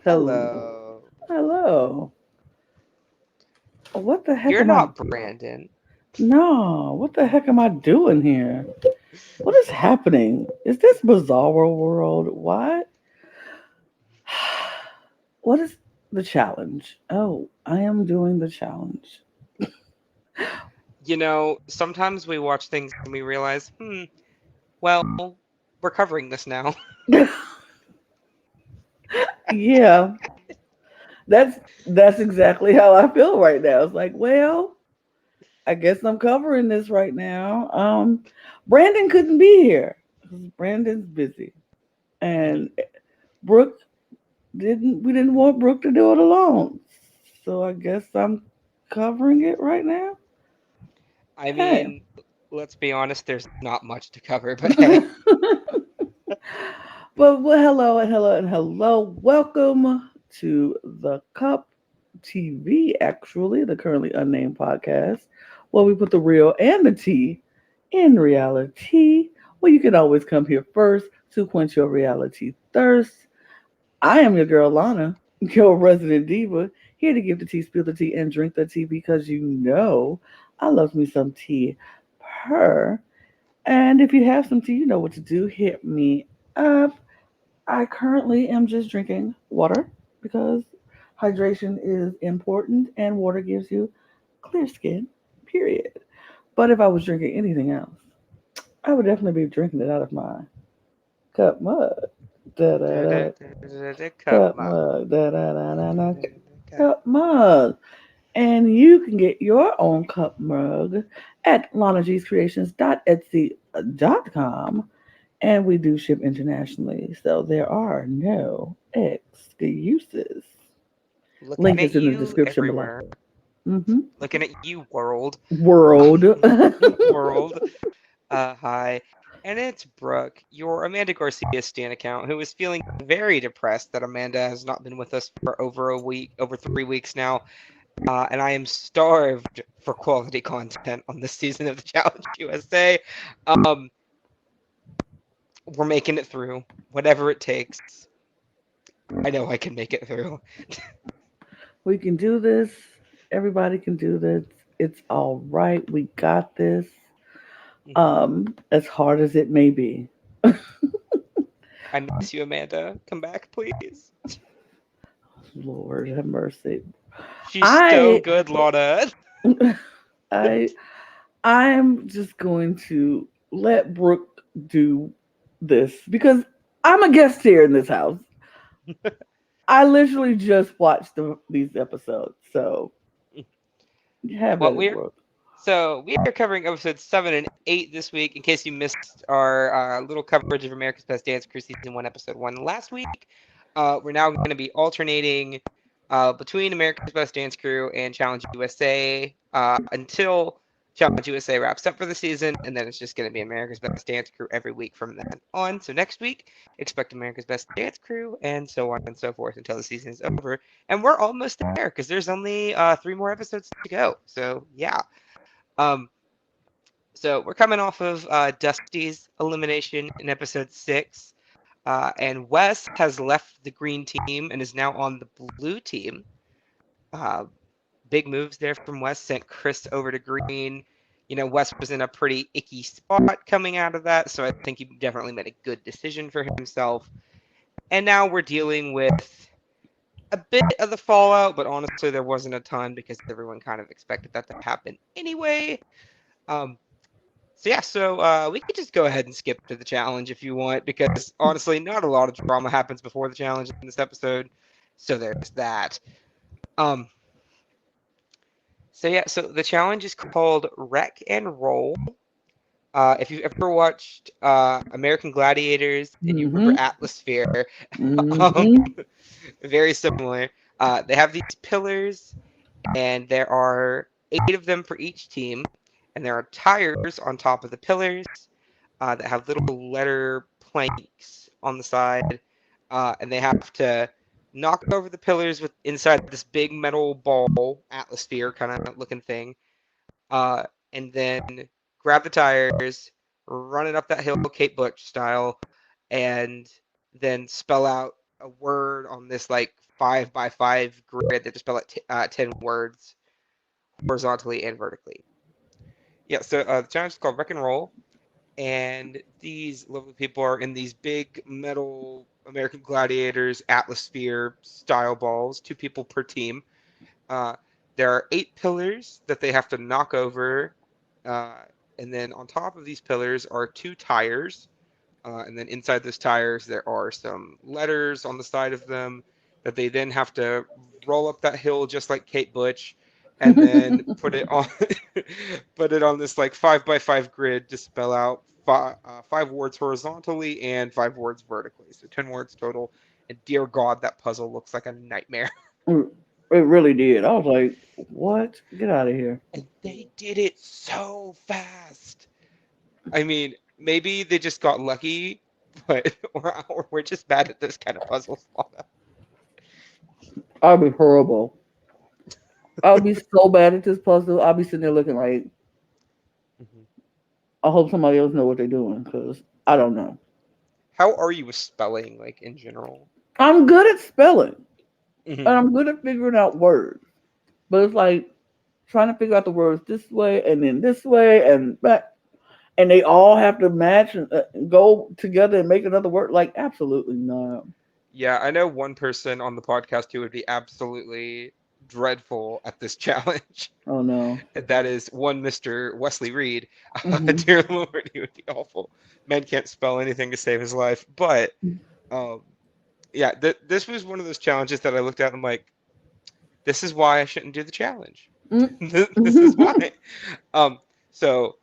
Hello. Hello. Hello. What the heck You're am I? not Brandon. No, what the heck am I doing here? What is happening? Is this bizarre world? What? What is the challenge? Oh, I am doing the challenge. Sometimes we watch things and we realize, well, we're covering this now. Yeah, that's exactly how I feel right now. It's like, well, I guess I'm covering this right now. Brandon couldn't be here because Brandon's busy, Mhm. and Brooke didn't. We didn't want Brooke to do it alone, so I guess I'm covering it right now. I Hey. mean, let's be honest, there's not much to cover, but hey. Well, hello and hello and hello. Welcome to the Cup TV, actually, the Currently Unnamed Podcast, where we put the real and the tea in reality. Well, you can always come here first to quench your reality thirst. I am your girl, Lana, your resident diva, here to give the tea, spill the tea, and drink the tea because you know I love me some tea per. And if you have some tea, you know what to do. Hit me up. I currently am just drinking water because hydration is important and water gives you clear skin, period. But if I was drinking anything else, I would definitely be drinking it out of my cup mug. Da da da. Cup Cup mug. mug. Da da da da da. Cup mug. And you can get your own cup mug at lanagscreations.etsy.com. And we do ship internationally, so there are no excuses. Looking Link at is in the you description below. everywhere. Mm-hmm. Looking at you, world. World. World. Hi. And it's Brooke, your Amanda Garcia Stan account, who is feeling very depressed that Amanda has not been with us for over a week, over 3 weeks now. And I am starved for quality content on this season of the Challenge USA. Um, we're making it through, whatever it takes. I know I can make it through. We can do this. Everybody can do this. It's all right. We got this. As hard as it may be. I miss you, Amanda. Come back, please. Lord have mercy. She's so I good, Lana. I I'm just going to let Brooke do this because I'm a guest here in this house. I literally just watched these episodes, so have Well, at it, we're Brooke. So we are covering episodes 7 and 8 this week. In case you missed our little coverage of America's Best Dance Crew season 1, episode 1 last week, we're now going to be alternating between America's Best Dance Crew and Challenge USA until Challenge USA wraps up for the season, and then it's just going to be America's Best Dance Crew every week from then on. So next week, expect America's Best Dance Crew, and so on and so forth until the season is over. And we're almost there because there's only 3 more episodes to go. So yeah. Um, so we're coming off of Dusty's elimination in episode 6, and Wes has left the green team and is now on the blue team. Uh, Big moves there from Wes, sent Chris over to green. Wes was in a pretty icky spot coming out of that, so I think he definitely made a good decision for himself. And now we're dealing with a bit of the fallout, but honestly, there wasn't a ton because everyone kind of expected that to happen anyway. Um, so we could just go ahead and skip to the challenge if you want, because honestly, not a lot of drama happens before the challenge in this episode. So there's that. Um, so the challenge is called Wreck and Roll. If you've ever watched American Gladiators and you remember Mm-hmm. Atmosphere, um, Mm-hmm. very similar. They have these pillars, and there are 8 of them for each team, and there are tires on top of the pillars that have little letter planks on the side, and they have to knock over the pillars with inside this big metal ball, atmosphere kind of looking thing, uh, and then grab the tires, run it up that hill, Kate Bush style, and then spell out a word on this like 5x5 grid that just spell out 10 words horizontally and vertically. Yeah, so the challenge is called Wreck and Roll, and these lovely people are in these big metal American Gladiators Atmosphere style balls, 2 people per team. Uh, there are 8 pillars that they have to knock over, uh, and then on top of these pillars are 2 tires. And then inside those tires, there are some letters on the side of them that they then have to roll up that hill just like Kate Butch, and then put it on put it on this like 5x5 grid to spell out 5 words horizontally and 5 words vertically. So 10 words total. And dear God, that puzzle looks like a nightmare. It really did. I was like, what? Get out of here. And they did it so fast. I mean, maybe they just got lucky, but or we're just bad at this kind of puzzles. I'd be horrible. I would be so bad at this puzzle. I'll be sitting there looking like, Mhm. I hope somebody else know what they're doing because I don't know. How are you with spelling, like in general? I'm good at spelling and Hmm. I'm good at figuring out words, but it's like trying to figure out the words this way and then this way and back, and they all have to match and go together and make another word. Like, absolutely not. Yeah, I know one person on the podcast who would be absolutely dreadful at this challenge. Oh no. And that is one Mr. Wesley Reed. Hmm. Dear Lord, he would be awful. Man can't spell anything to save his life. But um, yeah, this was one of those challenges that I looked at and I'm like, this is why I shouldn't do the challenge. This is why. Um, so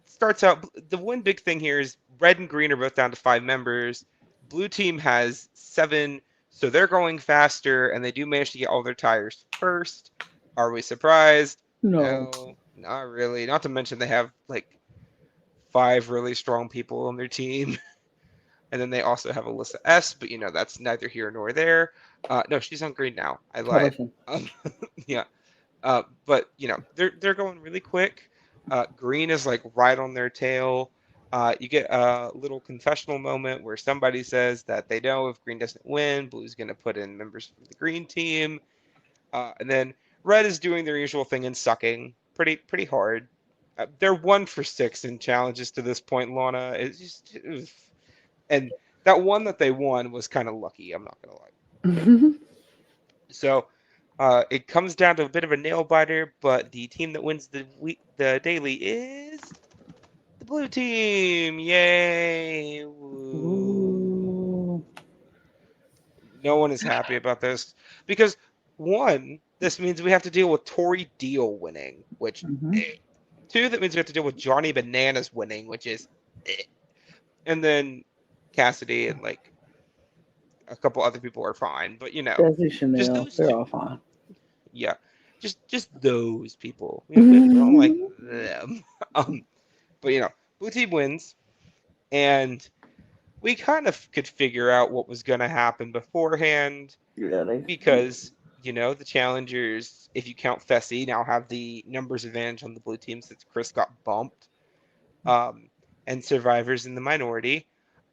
starts out the one big thing here is red and green are both down to 5 members. Blue team has 7, so they're going faster, and they do manage to get all their tires first. Are we surprised? No. No, not really. Not to mention they have like 5 really strong people on their team. And then they also have Alyssa S, but that's neither here nor there. No, she's on green now. I Oh, lied. listen. Yeah. But they're going really quick. Green is like right on their tail. You get a little confessional moment where somebody says that they know if Green doesn't win, Blue's going to put in members from the Green team. And then Red is doing their usual thing and sucking pretty hard. They're 1 for 6 in challenges to this point, Lana. It's just, and that one that they won was kind of lucky. I'm not gonna lie. So it comes down to a bit of a nail biter, but the team that wins the daily is the blue team. Yay! Woo. Ooh. No one is happy about this because one, this means we have to deal with Tori Deal winning, which Hmm. eh. 2, that means we have to deal with Johnny Bananas winning, which is eh. And then Cassidy and like a couple other people are fine, but Desi just Chanel, those they're two. all fine. Yeah, just those people. We don't like them. Um, but blue team wins, and we kind of could figure out what was going to happen beforehand Yeah, they. because the challengers, if you count Fessy, now have the numbers advantage on the blue team since Chris got bumped. Um, and survivors in the minority.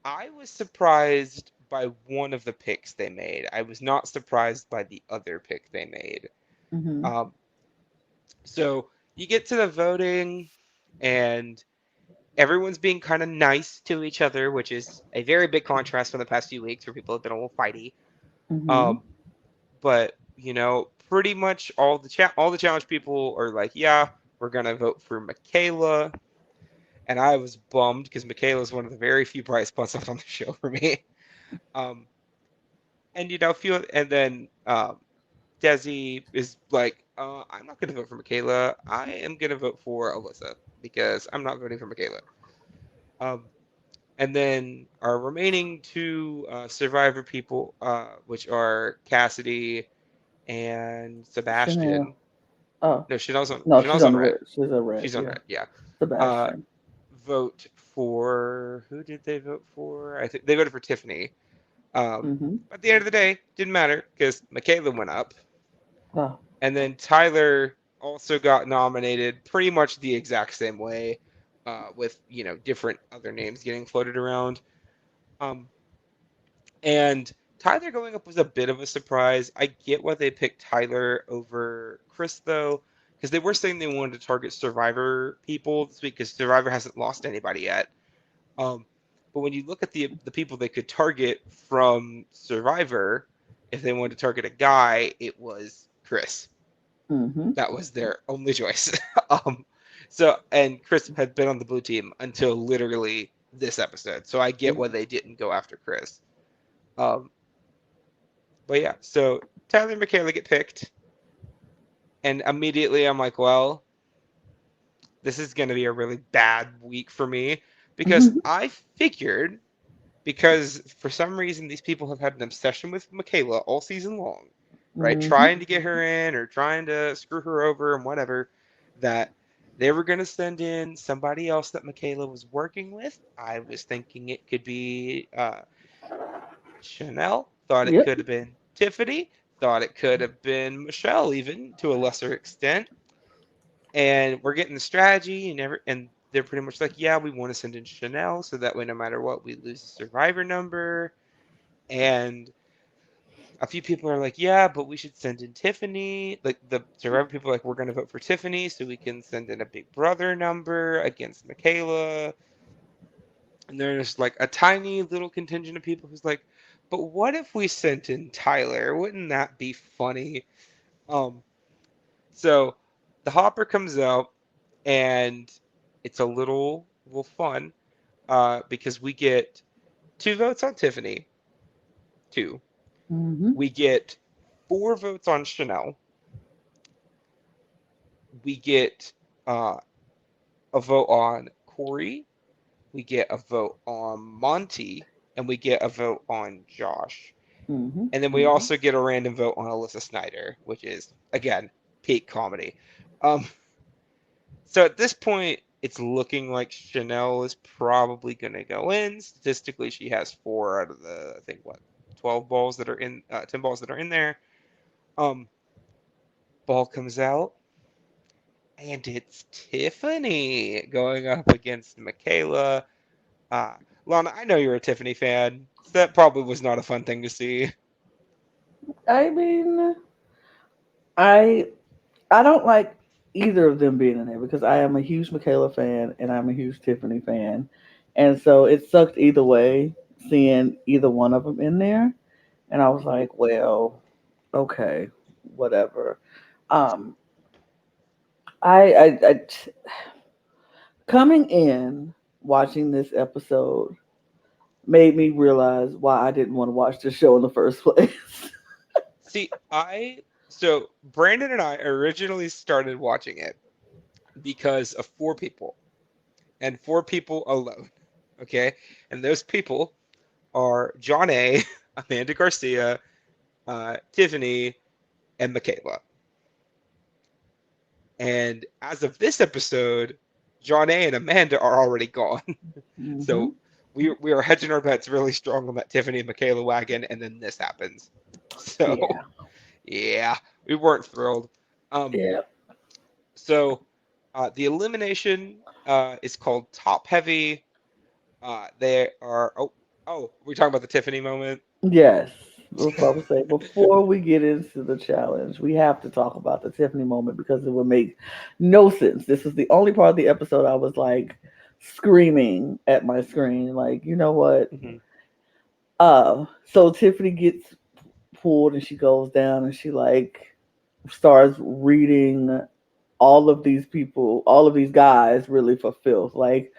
I was surprised by one of the picks they made. I was not surprised by the other pick they made. Hmm. Um, So you get to the voting, and everyone's being kind of nice to each other, which is a very big contrast from the past few weeks where people have been a little fighty. Hmm. Um, but pretty much all the challenge people are like, yeah, we're gonna vote for Michaela, and I was bummed because Michaela is one of the very few bright spots left on the show for me. Um, and and then Desi is like, I'm not going to vote for Michaela. I am going to vote for Alyssa because I'm not voting for Michaela. Um, and then our remaining 2 Survivor people, which are Cassidy and Chanel. Sebastian. Oh No, no, she's Chanel's on on the red. red. She's a red. She's on Yeah, red. Yeah. Uh, Sebastian. vote for who did they vote for? I think they voted for Tiffany. Hmm. At the end of the day, didn't matter because Michaela went up. Oh. And then Tyler also got nominated pretty much the exact same way, with different other names getting floated around. Um, and Tyler going up was a bit of a surprise. I get why they picked Tyler over Chris though, because they were saying they wanted to target Survivor people this week because Survivor hasn't lost anybody yet. Um, but when you look at the people they could target from Survivor, if they wanted to target a guy, it was Chris. Mm-hmm. That was their only choice. um, and Chris had been on the blue team until literally this episode, so I get why they didn't go after Chris. Um, but yeah, so Tyler and Michaela get picked, and immediately I'm like, well, this is going to be a really bad week for me because I figured because for some reason these people have had an obsession with Michaela all season long, right? Mm-hmm. Trying to get her in or trying to screw her over and whatever, that they were going to send in somebody else that Michaela was working with. I was thinking it could be Chanel, thought it Yep. could have been Tiffany, thought it could have been Michelle, even to a lesser extent. And we're getting the strategy and they're pretty much like, yeah, we want to send in Chanel so that way no matter what we lose the survivor number. And a few people are like, yeah, but we should send in Tiffany. Like the survivor people are like, we're gonna vote for Tiffany so we can send in a big brother number against Michaela. And there's like a tiny little contingent of people who's like, but what if we sent in Tyler? Wouldn't that be funny? Um, so the hopper comes out and it's a little fun because we get 2 votes on Tiffany, two. Mm-hmm. We get 4 votes on Chanel. We get uh, a vote on Corey. We get a vote on Monty, and we get a vote on Josh. Mm-hmm. And then we also get a random vote on Alyssa Snyder, which is again peak comedy. Um, So at this point, it's looking like Chanel is probably going to go in. Statistically, she has 4 out of the I think what 12 balls that are in 10 balls that are in there. Um, Ball comes out, and it's Tiffany going up against Michaela. Uh, Lana, I know you're a Tiffany fan. So that probably was not a fun thing to see. I mean, I I don't like either of them being in there because I am a huge Michaela fan and I'm a huge Tiffany fan, and so it sucked either way seeing either one of them in there. And I was Mhm. like, well, okay, whatever. Um, I coming in watching this episode made me realize why I didn't want to watch the show in the first place. See, so Brandon and I originally started watching it because of 4 people and 4 people alone. Okay. And those people are John A., Amanda Garcia, Tiffany, and Michaela. And as of this episode, John A. and Amanda are already gone. Hmm. So we are hedging our bets really strong on that Tiffany and Michaela wagon, and then this happens. So Yeah, yeah, we weren't thrilled. Um, yeah. so the elimination is called Top Heavy. They are we're talking about the Tiffany moment. Yes. That's what I was saying. Before we get into the challenge, we have to talk about the Tiffany moment because it would make no sense. This is the only part of the episode I was like screaming at my screen, like, you know what? Mhm. So Tiffany gets pulled and she goes down and she like starts reading all of these people, all of these guys really for filth. Like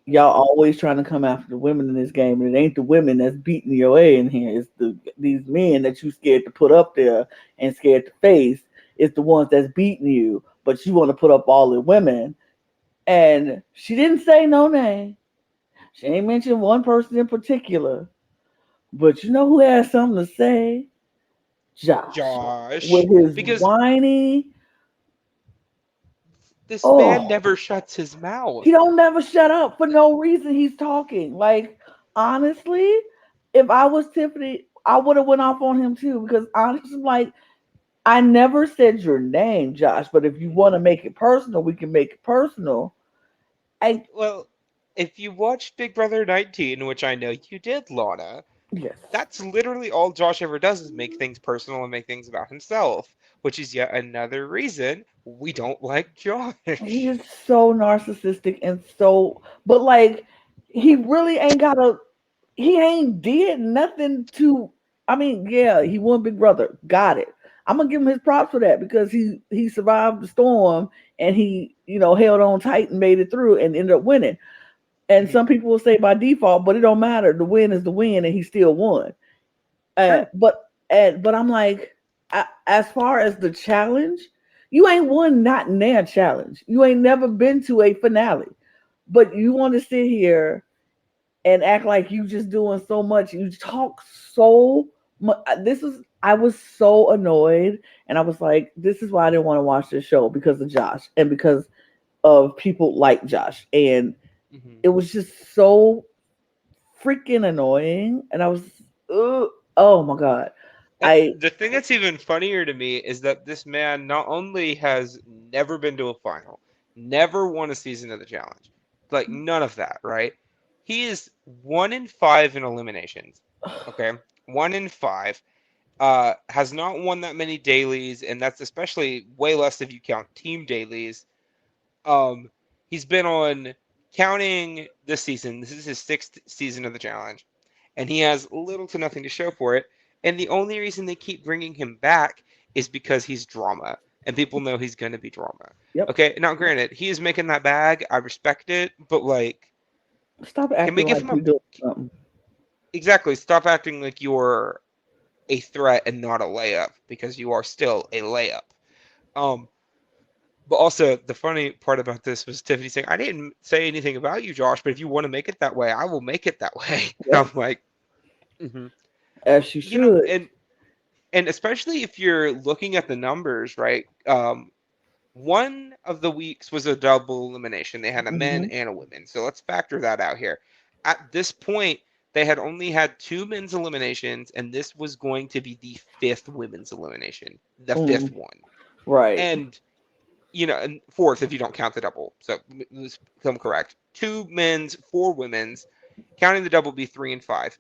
y'all always trying to come after the women in this game, and it ain't the women that's beating your A in here. It's these men that you scared to put up there and scared to face. It's the ones that's beating you, but you want to put up all the women. And she didn't say no name. She ain't mentioned one person in particular. But you know who has something to say? Josh. With Josh, his because whiny, this man oh, never shuts his he mouth. don't never shut up for no reason. He's talking. Like honestly, if I was Tiffany, I would have went off on him too because honestly, like I never said your name, Josh. But if you want to Mhm. make it personal, we can make it personal. I Well, if you watched Big Brother 19, which I know you did, Lana, Yes. That's literally all Josh ever does is make things personal and make things about himself, which is yet another reason we don't like He Josh. is so narcissistic and so, but like, he really ain't got a, he ain't did nothing to, I mean, yeah, he won Big Brother. Got it. I'm gonna give him his props for that because he survived the storm and he, held on tight and made it through and ended up winning. And Mhm. some people will say by default, but it don't matter. The win is the win, and he still won. True. But I'm like, as far as the challenge, you ain't won not in their challenge. You ain't never been to a finale, but you want to sit here and act like you just doing so much. You talk so much. I was so annoyed, and I was like, this is why I didn't want to watch this show because of Josh and because of people like Josh, and Hmm. it was just so freaking annoying. And I was, ugh, oh my god, I The thing that's even funnier to me is that this man not only has never been to a final, never won a season of the challenge, like none of that, right? He is 1 in 5 in eliminations. Okay, 1 in 5. Has not won that many dailies, and that's especially way less if you count team dailies. Um, he's been on counting this season. This is his 6th season of the challenge, and he has little to nothing to show for it. And the only reason they keep bringing him back is because he's drama, and people know he's going to be drama. yep. Okay, now granted, he is making that bag. I respect it, but like, Stop can we acting give like him a you doing something. exactly? Stop acting like you're a threat and not a layup because you are still a layup. Um, But also, the funny part about this was Tiffany saying, I didn't say anything about you, Josh, but if you want to make it that way, I will make it that way. And I'm Yep, like, hmm as you you know, should. and especially if you're looking at the numbers, right? One of the weeks was a double elimination. They had a men Hmm. and a women. So let's factor that out here. At this point, they had only had 2 men's eliminations, and this was going to be the 5th women's elimination, the 5th Mm, one. right. And and 4th if you don't count the double. So let's come correct. 2 men's, 4 women's. Counting the double be 3 and 5.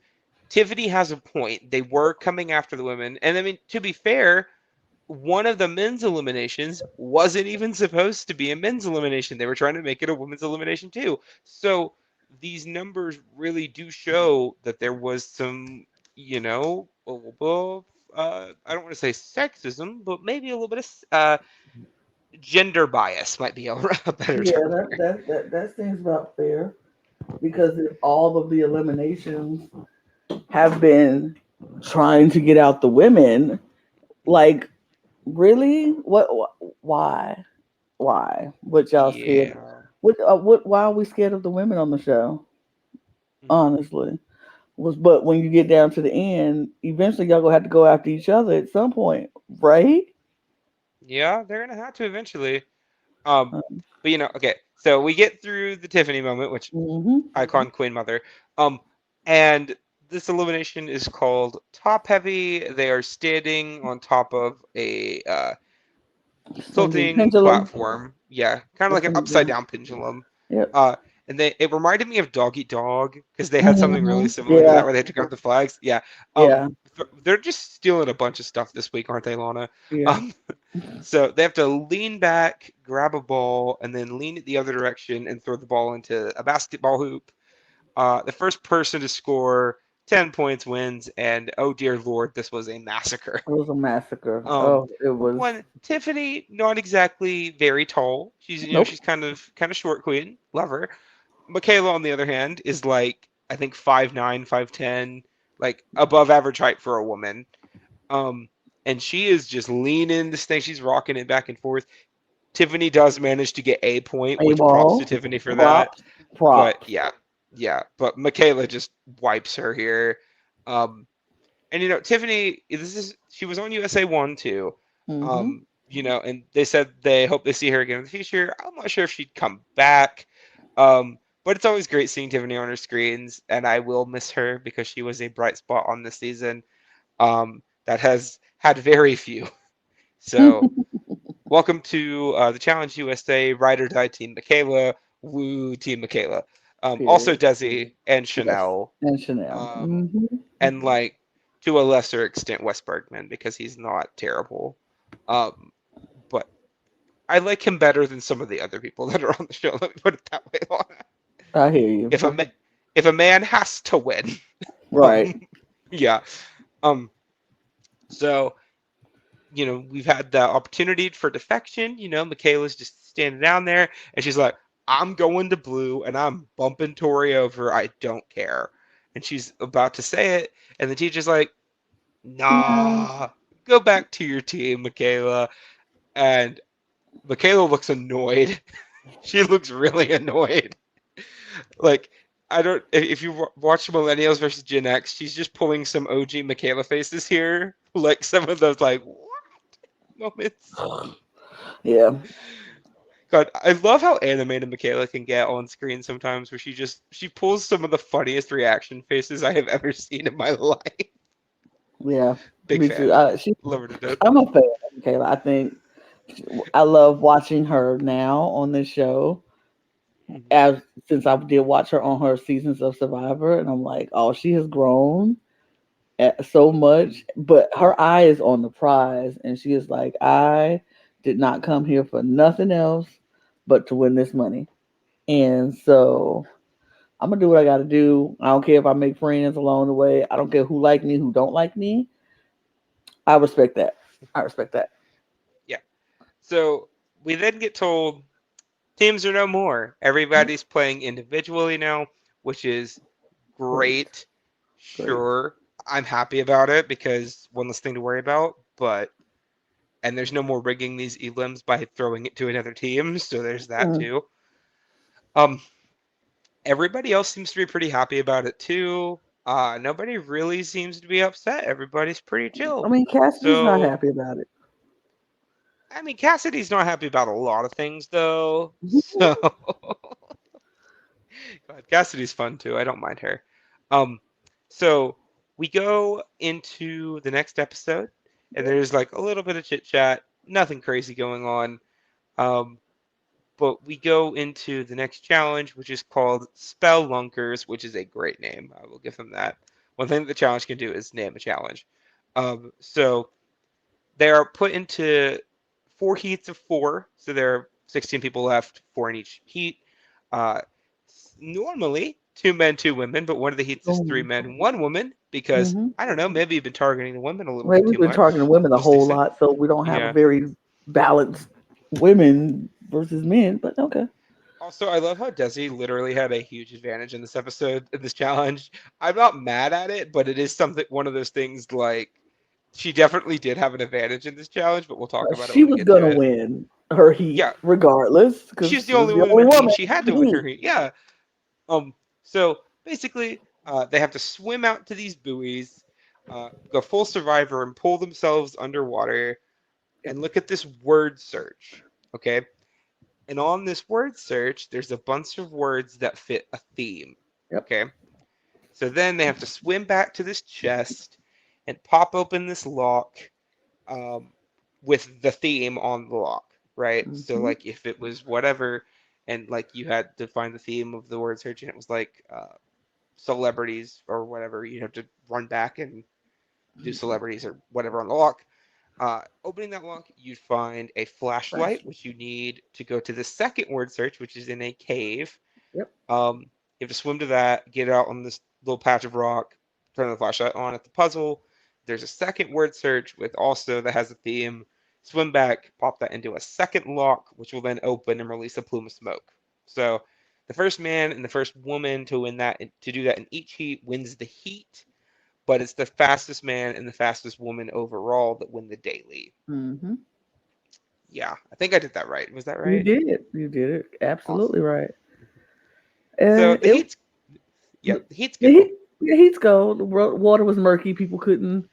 Tiffany has a point. They were coming after the women, and I mean to be fair, one of the men's eliminations wasn't even supposed to be a men's elimination. They were trying to make it a women's elimination too. So these numbers really do show that there was some, a little I don't want to say sexism, but maybe a little bit of gender bias might be a, a better Yeah, term that here. that that that seems about fair because if all of the eliminations have been trying to get out the women, like really, why, What y'all scared? Yeah. Why are we scared of the women on the show? Mhm. Honestly, but when you get down to the end, eventually y'all gonna have to go after each other at some point, right? Yeah, they're gonna have to eventually. Um, but okay. So we get through the Tiffany moment, which Mm-hmm. icon Queen Mother. Um, and this elimination is called Top Heavy. They are standing on top of a Swinging tilting pendulum. platform. Yeah, kind of The like an upside pendulum. down pendulum. Yep. And it reminded me of Dog Eat Dog because they had something really Hmm. similar to Yeah. that where they took out the flags. Yeah. Yeah. They're just stealing a bunch of stuff this week, aren't they, Lana? Yeah. Um, so they have to lean back, grab a ball, and then lean it the other direction and throw the ball into a basketball hoop. The first person to score 10 points wins, and oh dear lord, this was a massacre. It was a massacre. Um, Oh, it was. one Tiffany, not exactly very tall. She's Nope. she's kind of short queen. Love her. Michaela, on the other hand, is like I think 5'9", 5'10", like above average height for a woman. Um, and she is just leaning this thing. She's rocking it back and forth. Tiffany does manage to get a point, A which props to ball. Tiffany for that. Props. But Props. yeah, yeah. But Michaela just wipes her here. Um, and Tiffany, she was on USA One too. Mm-hmm. And they said they hope they see her again in the future. I'm not sure if she'd come back. But it's always great seeing Tiffany on her screens, and I will miss her because she was a bright spot on this season. That has had very few. So welcome to the Challenge USA Ride or Die Team Michaela. Woo, Team Michaela. Also Period. Desi and Yes. Chanel, And Chanel. um, Mm-hmm. and like to a lesser extent Wes Bergman because he's not terrible. Um, but I like him better than some of the other people that are on the show. Let me put it that way, Lana. I hear you. If a ma- if a man has to win, Right. um, yeah. Um, so we've had the opportunity for defection. Michaela's just standing down there, and she's like, "I'm going to blue, and I'm bumping Tori over. I don't care." And she's about to say it, and the teacher's like, No. "Nah, go back to your team, Michaela." And Michaela looks annoyed. She looks really annoyed. Like, I don't. If you watch Millennials versus Gen X, she's just pulling some OG Michaela faces here, like some of those like what moments. Yeah. God, I love how animated Michaela can get on screen sometimes, where she pulls some of the funniest reaction faces I have ever seen in my life. Yeah. Big Me too. fan, She. love her to death. I'm a fan of Kayla. I think I love watching her now on this show. Mhm. As since I did watch her on her seasons of Survivor, and I'm like, oh, she has grown so much. But her eye is on the prize, and she is like, I did not come here for nothing else but to win this money. And so I'm gonna do what I gotta do. I don't care if I make friends along the way. I don't care who like me, who don't like me. I respect that. I respect that. Yeah. So we then get told teams are no more. Yep. Everybody's playing individually now, which is Great. great. Great. Sure, I'm happy about it because one less thing to worry about. But and there's no more rigging these elims by throwing it to another team, so there's that Mm. too. Um, Everybody else seems to be pretty happy about it too. Nobody really seems to be upset. Everybody's pretty I chill. mean, Cassidy's not So, happy about it. I mean, Cassidy's not happy about a lot of things though. So, God, Cassidy's fun too. I don't mind her. Um, so we go into the next episode, and there's like a little bit of chit chat, nothing crazy going on. Um, but we go into the next challenge, which is called Spellunkers, which is a great name. I will give them that. One thing that the challenge can do is name a challenge. So they are put into 4 heats of four. So there are 16 people left, four in each heat. Uh, Normally, 2 men, 2 women, but one of the heats is three Oh. men, 1 woman, because Mm-hmm. I don't know, maybe you've been targeting the women a little Well, bit we've too been much. targeting women a We'll see. whole lot, so we don't have a Yeah. very balanced women versus men. But okay. Also, I love how Desi literally had a huge advantage in this episode, in this challenge. I'm not mad at it, but it is something, one of those things like she definitely did have an advantage in this challenge, but we'll talk about it She when we was get to gonna it. win her heat Yeah, regardless because she's the she was only the one in only her heat. woman She had in to the win heat. her heat. Yeah. So basically, they have to swim out to these buoys, go full survivor, and pull themselves underwater, Yep. and look at this word search. Okay. And on this word search, there's a bunch of words that fit a theme. Yep. Okay. So then they have to swim back to this chest and pop open this lock um, with the theme on the lock, right? So Mm-hmm. like if it was whatever, and like you had to find the theme of the word search, and it was like celebrities or whatever, you have to run back and do celebrities or whatever on the lock. Opening that lock, you'd find a Flash. flashlight, which you need to go to the second word search, which is in a cave. Yep. You have to swim to that, get out on this little patch of rock, turn the flashlight on at the puzzle. There's a second word search with also that has a theme. Swim back, pop that into a second lock, which will then open and release a plume of smoke. So the first man and the first woman to win that to do that in each heat wins the heat, but it's the fastest man and the fastest woman overall that win the daily. Mm-hmm. Yeah, I think I did that right. Was that You right? did it. You did it. Absolutely Awesome. right. So And the it heat's yeah, the the heat's heat, go. the heat's cold. The water was murky. People couldn't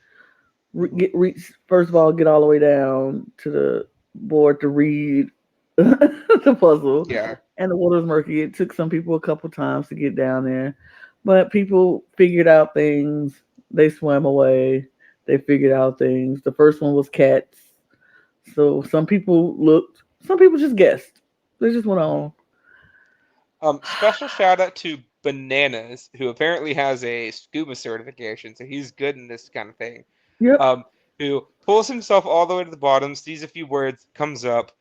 Mhm. get reach. First of all, get all the way down to the board to read the puzzle, Yeah. and the water was murky. It took some people a couple times to get down there, but people figured out things. They swam away. They figured out things. The first one was cats. So some people looked. Some people just guessed. They just went Mhm. on. Special shout out to Bananas, who apparently has a scuba certification, so he's good in this kind of thing. Yep. Um, who pulls himself all the way to the bottom, sees a few words, comes up,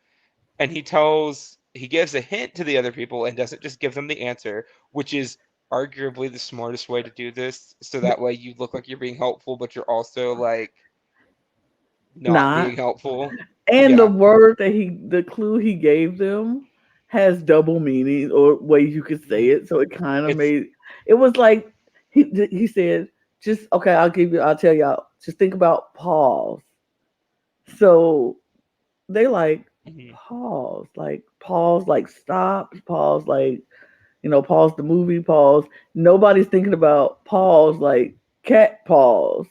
and he gives a hint to the other people and doesn't just give them the answer, which is arguably the smartest way to do this, so that way you look like you're being helpful, but you're also like not Not. being helpful. And the Yeah, word that the clue he gave them has double meaning or ways you could say mhm. it. So it kind of It's made it was like he said, just okay, I'll tell y'all, just think about pause. So they mhm. pause, like stop, pause, like, pause the movie, pause. Nobody's thinking about pause, like cat pause.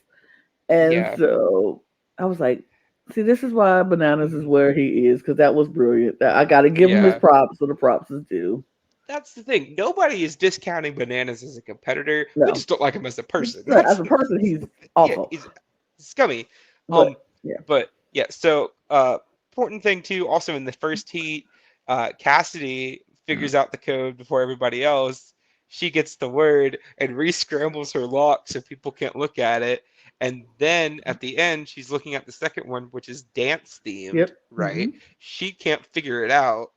And Yeah, so I was like, see, this is why Bananas is mhm. where he is, because that was brilliant. I got to give him his Yeah. props, so the props is due. That's the thing. Nobody is discounting Bananas as a competitor. We No, just don't like him as a person. as a person, he's Yeah, awful. he's scummy. But Um, yeah, but yeah, so important thing too, also in the first heat, Cassidy figures out the code before everybody else. She gets the word and re-scrambles her lock so people can't look at it. And then at the end, she's looking at the second one, which is dance themed, yep. right? She can't figure it out,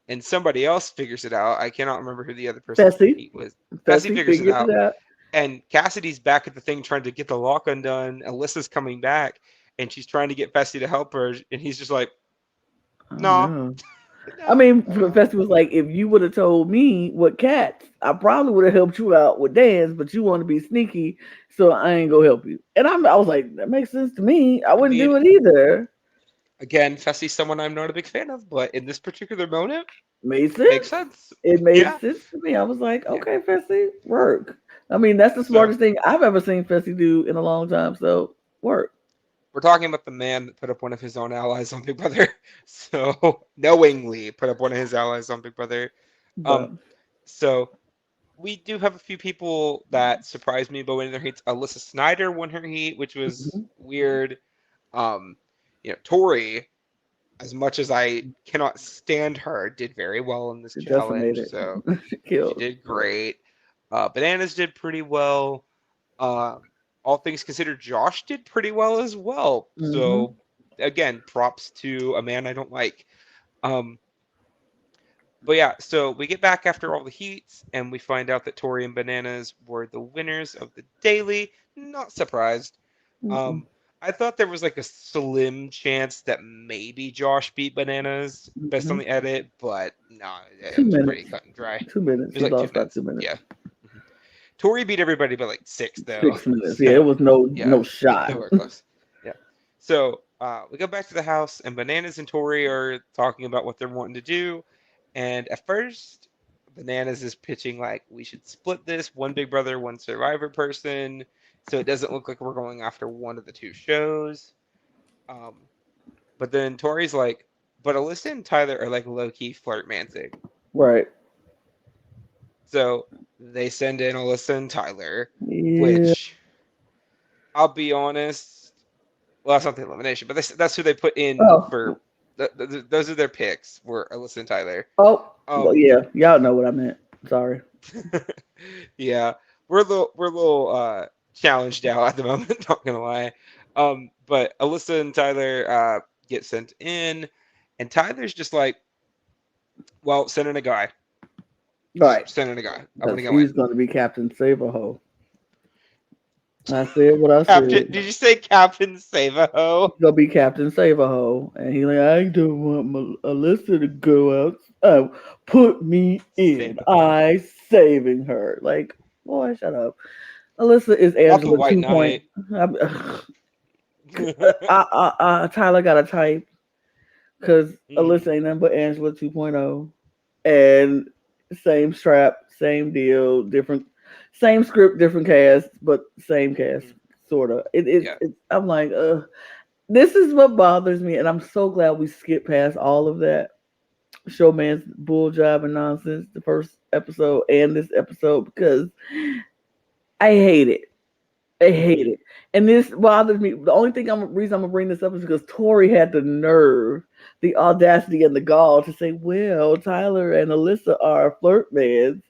and somebody else figures it out. I cannot remember who the other person from the Fessy, heat was. Fessy Fessy figures it figured it out, out. and Cassidy's back at the thing trying to get the lock undone. Alyssa's coming back, and she's trying to get Fessy to help her, and he's just like, I "No, know. I no, mean, no." Fessy was like, if you would have told me what cats, I probably would have helped you out with dance, but you want to be sneaky, so I ain't gonna help you. And I was like, that makes sense to me. I I wouldn't mean, do it either. again, Fessy's someone I'm not a big fan of, but in this particular moment, Made makes sense. sense. It made Yeah, sense to me. I was like, yeah. okay, Fessy, work. I mean, that's the So smartest thing I've ever seen Fessy do in a long time. So work. we're talking about the man that put up one of his own allies on Big Brother. So knowingly put up one of his allies on Big Brother. But Um, so we do have a few people that surprised me by winning their heats. Alyssa Snyder won her heat, which was mhm, weird. Um, Tori, as much as I cannot stand her, did very well in this she challenge. decimated. So She she killed. did great. Bananas did pretty well. Uh, all things considered, Josh did pretty well as well. Hmm. So again, props to a man I don't like. Um, but yeah, so we get back after all the heats and we find out that Tori and Bananas were the winners of the daily. Not surprised. Mm-mm. Um, I thought there was like a slim chance that maybe Josh beat Bananas based on Hmm. the edit, but no, it Two was pretty minutes. cut and dry. It 2 minutes. was He like two lost by minutes. 2 minutes. Yeah. Mhm. Tori beat everybody by like six though. 6 minutes. Yeah, it So was no yeah, no shot. nowhere close. Yeah. So we go back to the house, and Bananas and Tori are talking about what they're wanting to do. And at first, Bananas is pitching like we should split this one Big Brother, one Survivor person, so it doesn't look like we're going after one of the two shows. Um, but then Tori's like, but Alyssa and Tyler are like low key flirtmancing. Right. So they send in Alyssa and Tyler, Yeah. which I'll be honest, well, that's not the elimination, but that's who they put in Oh. for. Those are their picks. Were Alyssa and Tyler. Oh. Well, Um, yeah. Y'all know what I meant. Sorry. yeah, we're a little challenged out at the moment. Not gonna lie. But Alyssa and Tyler get sent in, and Tyler's just like, well, send in a guy. Right. Just send in a guy. I'm gonna Because go in. he's going to be Captain Save-A-Ho. I said what I Captain, said. did you say Captain Save-A-Ho? He's going to be Captain Save-A-Ho. And he like, I don't want Alyssa to go out. Put me in. Save-A-Ho. I saving her. Like, boy, shut up. Alyssa is Not the Angela White 2 Knight. Tyler got a type because Mhm. Alyssa ain't nothing but Angela 2.0. And same strap, same deal, different, same script, different cast, but same cast, Mhm. sort of. Yeah. I'm like, this is what bothers me. And I'm so glad we skipped past all of that showman's bull job and nonsense, the first episode and this episode, because I hate it. I hate it. And this bothers me. The only reason I'm gonna bring this up is because Tori had the nerve, the audacity, and the gall to say, "Well, Tyler and Alyssa are flirt mans,"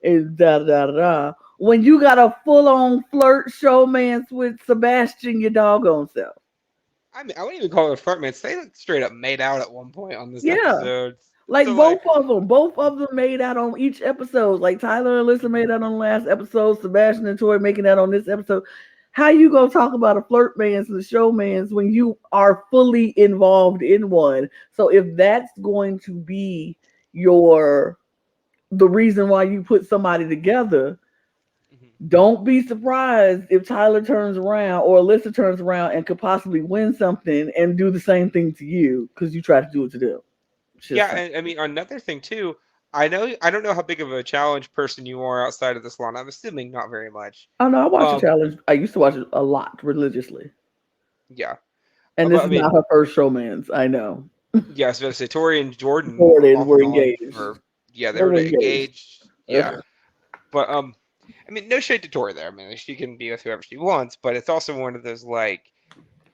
and da da da da. When you got a full on flirt showmance with Sebastian, your doggone self. I mean, I wouldn't even call it apartments. They like straight up made out at one point on this Yeah. episode. Like So like, both of them made out on each episode. Like Tyler and Alyssa made out on the last episode, Sebastian and Tori making out on this episode. How you gonna talk about a flirt man's and a showman's when you are fully involved in one? So if that's going to be your the reason why you put somebody together, mhm. don't be surprised if Tyler turns around or Alyssa turns around and could possibly win something and do the same thing to you because you tried to do it to them. It's Yeah, just saying. and I mean another thing too. I don't know how big of a challenge person you are outside of this lawn. I'm assuming not very much. Oh no, I watch the Um, challenge. I used to watch it a lot religiously. yeah, And but this I is not mean, her first showmance. I know. yeah, I was about to say Tori and Jordan were Jordan off were and on engaged. for yeah, they They were were engaged. engaged. Yeah, Ugh. but I mean, no shade to Tori there. I mean, she can be with whoever she wants, but it's also one of those like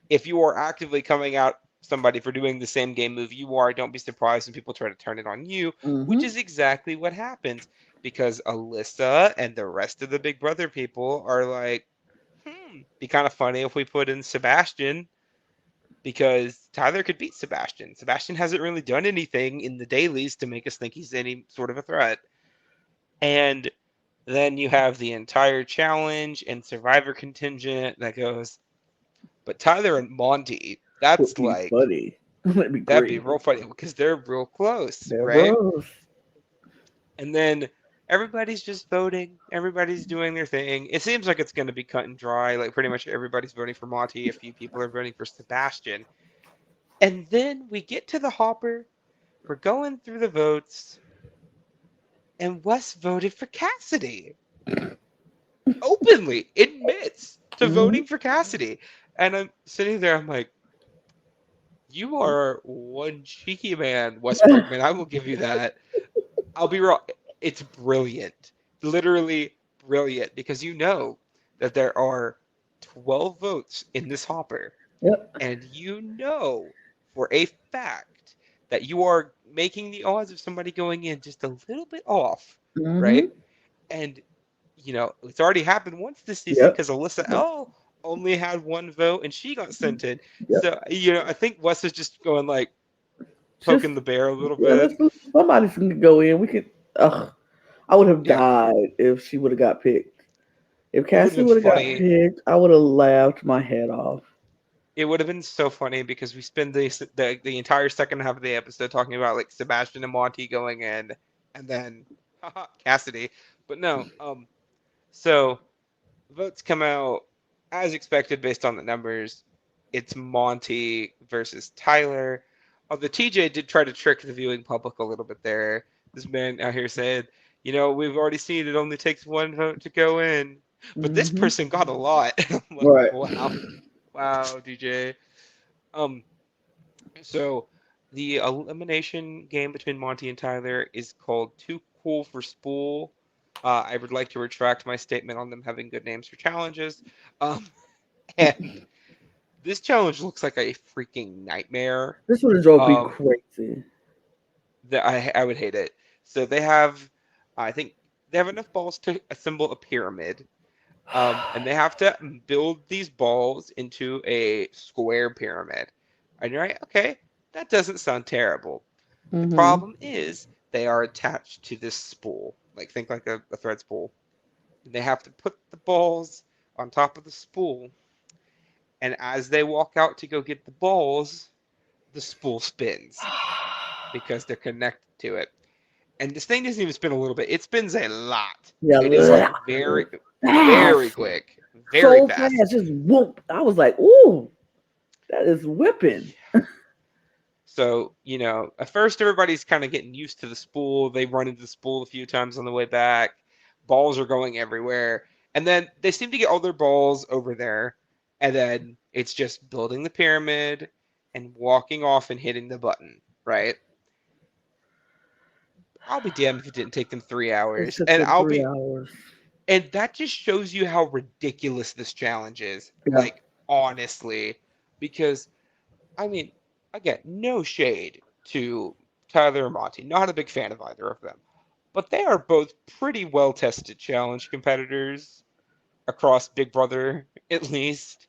if you are actively coming out somebody for doing the same game move you are, don't be surprised when people try to turn it on you, which Mm-hmm. is exactly what happens because Alyssa and the rest of the Big Brother people are like, be kind of funny if we put in Sebastian because Tyler could beat Sebastian. Sebastian hasn't really done anything in the dailies to make us think he's any sort of a threat. And then you have the entire challenge and survivor contingent that goes, but Tyler and Monty, Would that's be like funny. That'd be that'd be great. real funny because they're real close, There right? goes. And then everybody's just voting. Everybody's doing their thing. It seems like it's going to be cut and dry. Like pretty much everybody's voting for Monty. A few people are voting for Sebastian. And then we get to the hopper. We're going through the votes, and Wes voted for Cassidy. Openly admits to Mm-hmm. voting for Cassidy. And I'm sitting there. I'm like, you are one cheeky man, Wes Bergman. I will give you that. I'll be real. It's brilliant, literally brilliant, because you know that there are 12 votes in this hopper, Yep. and you know for a fact that you are making the odds of somebody going in just a little bit off, Mm-hmm. right? And it's already happened once this season Yep. because Alyssa L only had one vote and she got sent in. Yep. So, I think Wes is just going like Just poking the bear a little yeah, bit. somebody can go in. We could. Ugh, I would have Yeah, died if she would have got picked. If it would have Cassie been would have got funny. picked, I would have laughed my head off. It would have been so funny because we spend the entire second half of the episode talking about like Sebastian and Monty going in, and then Cassidy. But no, so votes come out as expected based on the numbers. It's Monty versus Tyler. Although TJ did try to trick the viewing public a little bit there. This man out here said, we've already seen it only takes one vote to go in, but this Mm-hmm. person got a lot. I'm like, Right. wow, wow, DJ. Um, so the elimination game between Monty and Tyler is called Too Cool for Spool. I would like to retract my statement on them having good names for challenges. Um, and this challenge looks like a freaking nightmare. This would have drove me Um, crazy. that I would hate it. So they have, I think they have enough balls to assemble a pyramid. And they have to build these balls into a square pyramid. And you're like, okay, that doesn't sound terrible. The Mm-hmm. problem is they are attached to this spool. Like think like a thread spool. And they have to put the balls on top of the spool. And as they walk out to go get the balls, the spool spins because they're connected to it. And this thing doesn't even spin a little bit. It spins a lot. It is like Yeah, very, very fast, quick, very so fast. fast, just whoop. I was like, ooh, that is whipping. So, at first everybody's kind of getting used to the spool. They run into the spool a few times on the way back. Balls are going everywhere. And then they seem to get all their balls over there. And then it's just building the pyramid and walking off and hitting the button, right? I'll be damned if it didn't take them 3 It hours. took And them I'll three be hours. And that just shows you how ridiculous this challenge is. Yeah. Like, honestly. Because, I mean, again, no shade to Tyler and Monty. Not a big fan of either of them. But they are both pretty well tested challenge competitors across Big Brother, at least.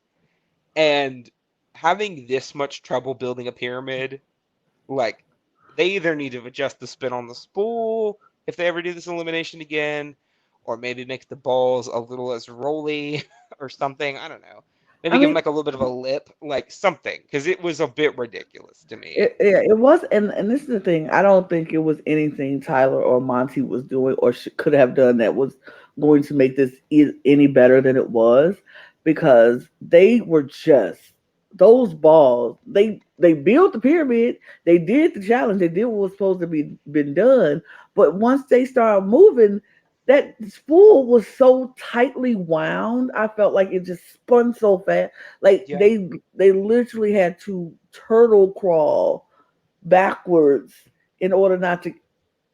And having this much trouble building a pyramid, like, they either need to adjust the spin on the spool if they ever do this elimination again, or maybe make the balls a little less rolly or something. I don't know. I Maybe give them mean, like a little bit of a lip, like something, because it was a bit ridiculous to me. it was, and this is the thing. I don't think it was anything Tyler or Monty was doing or could have done that was going to make this any better than it was, because they were just those balls. They built the pyramid. They did the challenge. They did what was supposed to be been done. But once they started moving, that spool was so tightly wound. I felt like it just spun so fast. Like Yeah. they literally had to turtle crawl backwards in order not to.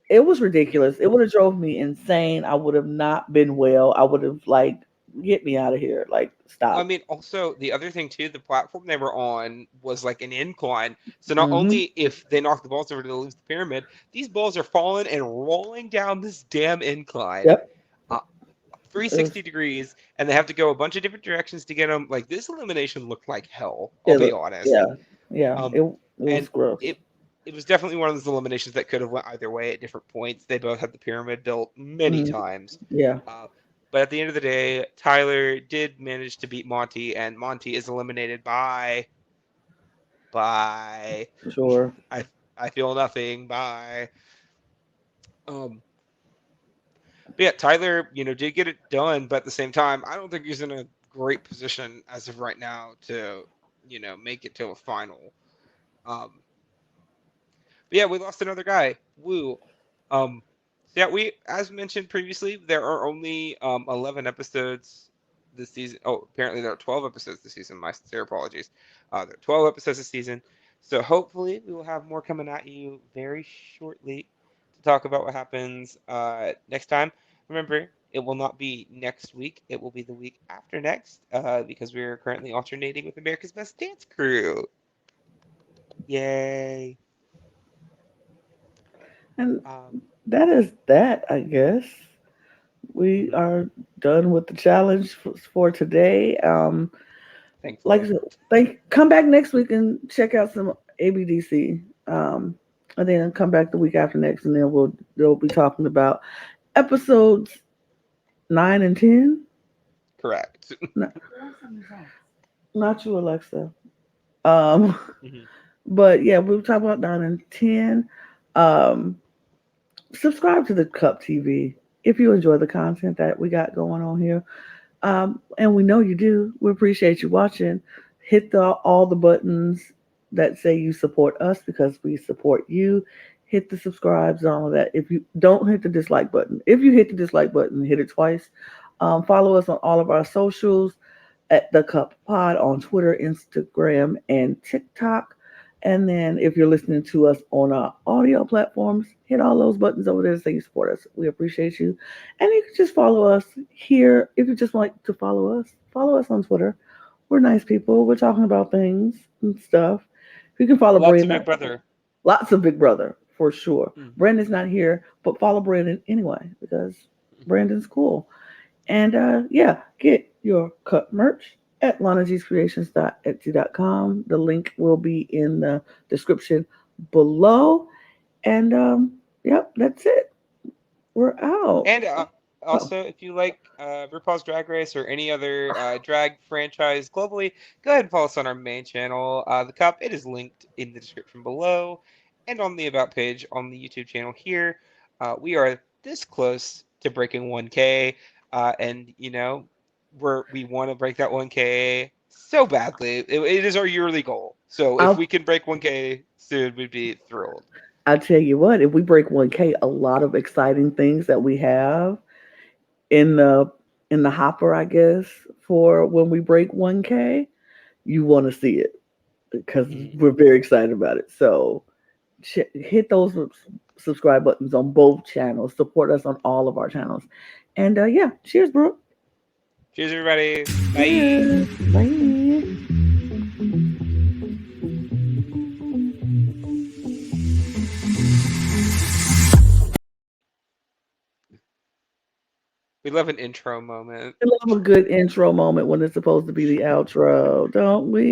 It was ridiculous. It would have drove me insane. I would have not been well. I would have like, get me out of here. Like, I stop. mean, also the other thing too, the platform they were on was like an incline. So not Hmm. only if they knock the balls over to lose the pyramid, these balls are falling and rolling down this damn incline. Yep. Uh, It was, 360 degrees, and they have to go a bunch of different directions to get them. Like this elimination looked like hell. I'll be honest. yeah, yeah. Um, It was and gross. it was definitely one of those eliminations that could have went either way at different points. They both had the pyramid built many Hmm. times. Yeah, Uh, but at the end of the day, Tyler did manage to beat Monty, and Monty is eliminated by sure. I I feel nothing by um. But yeah, Tyler, did get it done, but at the same time, I don't think he's in a great position as of right now to, make it to a final. Um, but yeah, we lost another guy. Woo. Um, so yeah, as mentioned previously, there are only 11 episodes this season. Oh, apparently there are 12 episodes this season. My sincere apologies. There are 12 episodes this season. So hopefully we will have more coming at you very shortly to talk about what happens next time. Remember, it will not be next week. It will be the week after next because we are currently alternating with America's Best Dance Crew. Yay. And Um, that is that, I guess. We mhm, are done with the challenge for today. Like I thankfully. said, come back next week and check out some ABDC. And then come back the week after next, and then they'll be talking about episodes 9 and 10. Correct. Not, not you, Alexa. Um, Mhm. but yeah, we'll talk about 9 and 10. Um, Subscribe to the Cup TV if you enjoy the content that we got going on here. And we know you do. We appreciate you watching. Hit all the buttons that say you support us because we support you. Hit the subscribes and all of that. If you don't hit the dislike button, if you hit the dislike button, hit it twice. Follow us on all of our socials at the Cup Pod on Twitter, Instagram, and TikTok. And then if you're listening to us on our audio platforms, hit all those buttons over there to say you support us. We appreciate you. And you can just follow us here. If you just like to follow us on Twitter. We're nice people. We're talking about things and stuff. You can follow Lots of Brandon. Big Brother. Lots of Big Brother for sure. Mm. Brandon's not here, but follow Brandon anyway because Brandon's cool. And yeah, get your cup merch at lanagcreations.etsy.com. The link will be in the description below. And yep, that's it. We're out. And Oh, also, if you like RuPaul's Drag Race or any other drag franchise globally, go ahead and follow us on our main channel, The Cup. It is linked in the description below and on the About page on the YouTube channel here. We are this close to breaking 1K, and we want to break that 1K so badly. It is our yearly goal. So if I'll we can break 1K soon, we'd be thrilled. I'll tell you what, if we break 1K, a lot of exciting things that we have in the hopper, I guess, for when we break 1K, you want to see it because Mhm. we're very excited about it. So hit those subscribe buttons on both channels. Support us on all of our channels. And yeah, cheers, Brooke. Cheers, everybody. Bye. Cheers. Bye. We love an intro moment. We love a good intro moment when it's supposed to be the outro, don't we?